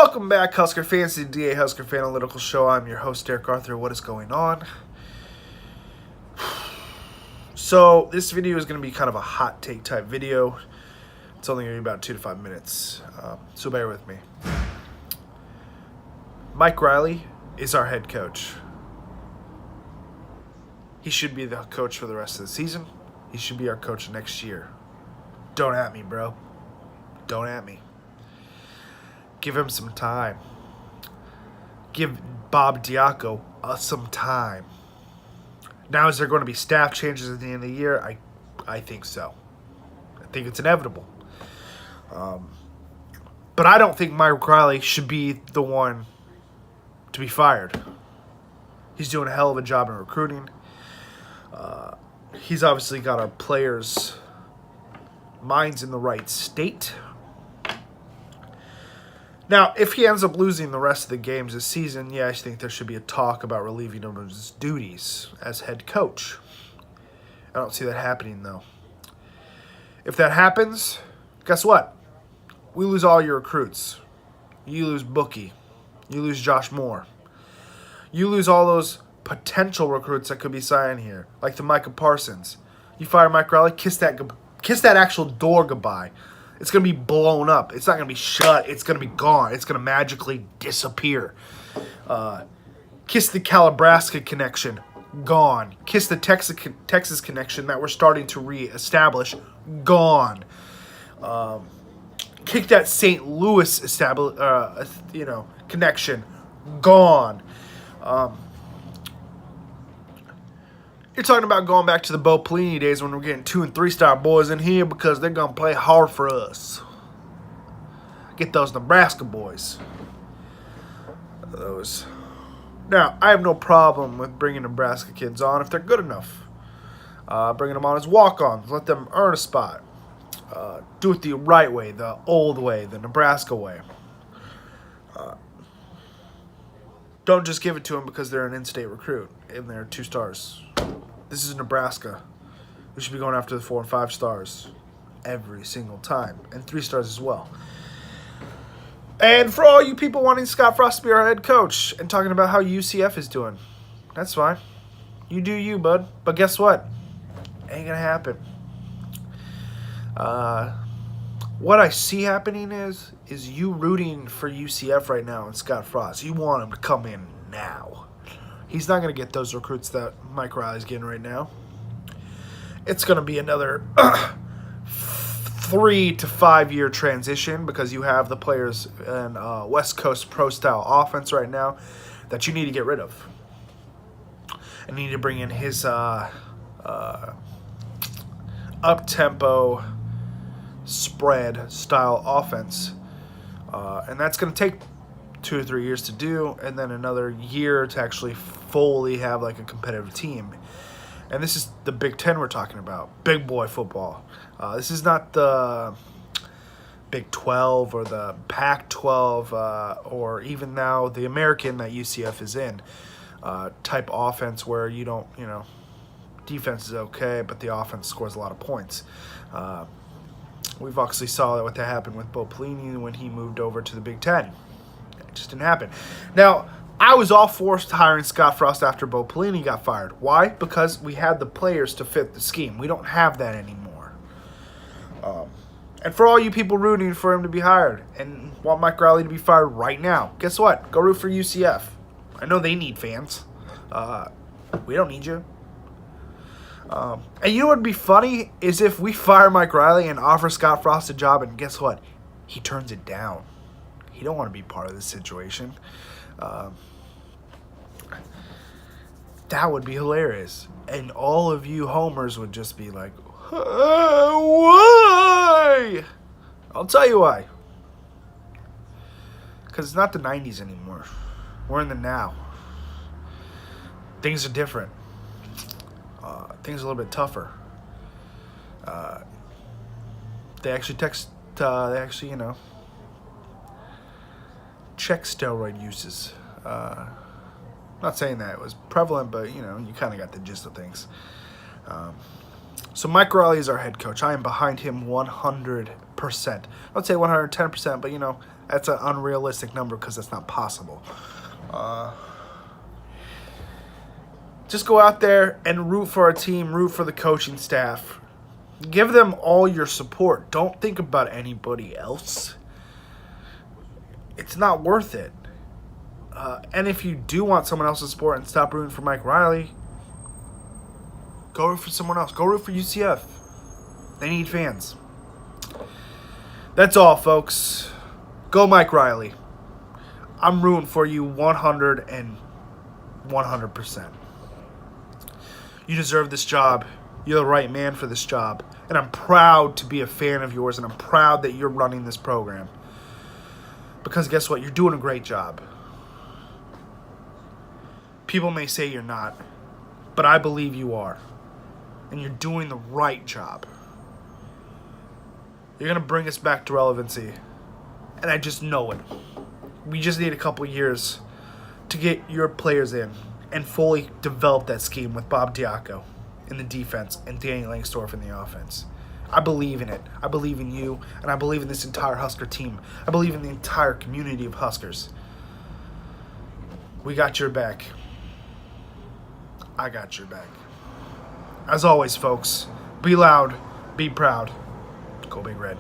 Welcome back, Husker fans, to the DA Husker Fanalytical Show. I'm your host, Derek Arthur. What is going on? So, this video is going to be kind of a hot take type video. It's only going to be about 2 to 5 minutes, so bear with me. Mike Riley is our head coach. He should be the coach for the rest of the season. He should be our coach next year. Don't at me, bro. Don't at me. Give him some time. Give Bob Diaco some time. Now, is there going to be staff changes at the end of the year? I think so. I think it's inevitable. But I don't think Mike Riley should be the one to be fired. He's doing a hell of a job in recruiting. He's obviously got our players' minds in the right state. Now, if he ends up losing the rest of the games this season, yeah, I think there should be a talk about relieving him of his duties as head coach. I don't see that happening, though. If that happens, guess what? We lose all your recruits. You lose Bookie. You lose Josh Moore. You lose all those potential recruits that could be signed here, like the Micah Parsons. You fire Mike Riley, kiss that actual door goodbye. It's going to be blown up. It's not going to be shut. It's going to be gone. It's going to magically disappear. Kiss the Calabrasca connection. Gone. Kiss the Texas connection that we're starting to reestablish. Gone. Kick that St. Louis connection. Gone. You're talking about going back to the Bo Pelini days when we're getting 2- and 3-star boys in here because they're going to play hard for us. Get those Nebraska boys. Those. Now, I have no problem with bringing Nebraska kids on if they're good enough. Bringing them on as walk-ons. Let them earn a spot. Do it the right way, the old way, the Nebraska way. Don't just give it to them because they're an in-state recruit and they're 2 stars. This is Nebraska. We should be going after the 4 and 5 stars every single time, and 3 stars as well. And for all you people wanting Scott Frost to be our head coach and talking about how UCF is doing, that's fine. You do you, bud. But guess what? Ain't gonna happen. What I see happening is you rooting for UCF right now and Scott Frost. You want him to come in now. He's not going to get those recruits that Mike Riley's getting right now. It's going to be another 3 to 5 year transition because you have the players in West Coast pro-style offense right now that you need to get rid of. And you need to bring in his up-tempo spread style offense. And that's going to take 2 or 3 years to do, and then another year to actually fully have like a competitive team. And this is the Big Ten we're talking about, big boy football. This is not the Big 12 or the Pac-12 or even now the American that UCF is in type offense where you don't, defense is okay, but the offense scores a lot of points. We've obviously saw what that happened with Bo Pelini when he moved over to the Big Ten. It just didn't happen. Now, I was all for hiring Scott Frost after Bo Pelini got fired. Why? Because we had the players to fit the scheme. We don't have that anymore. And for all you people rooting for him to be hired and want Mike Riley to be fired right now, guess what? Go root for UCF. I know they need fans. We don't need you. And you know what would be funny is if we fire Mike Riley and offer Scott Frost a job, and guess what? He turns it down. He don't want to be part of this situation. That would be hilarious. And all of you homers would just be like, why? I'll tell you why. Because it's not the 90s anymore. We're in the now. Things are different. Things are a little bit tougher. They actually check steroid uses. Not saying that it was prevalent, but you kind of got the gist of things. So Mike Riley is our head coach. I am behind him 100%. I would say 110%, but That's an unrealistic number because that's not possible. Just go out there and root for our team, root for the coaching staff. Give them all your support. Don't think about anybody else. It's not worth it. And if you do want someone else's support and stop rooting for Mike Riley, go root for someone else. Go root for UCF. They need fans. That's all, folks. Go Mike Riley. I'm rooting for you 100%. You deserve this job. You're the right man for this job. And I'm proud to be a fan of yours, and I'm proud that you're running this program. Because guess what? You're doing a great job. People may say you're not, but I believe you are. And you're doing the right job. You're going to bring us back to relevancy. And I just know it. We just need a couple years to get your players in and fully develop that scheme with Bob Diaco in the defense and Danny Langsdorff in the offense. I believe in it. I believe in you, and I believe in this entire Husker team. I believe in the entire community of Huskers. We got your back. I got your back. As always, folks, be loud, be proud. Go Big Red.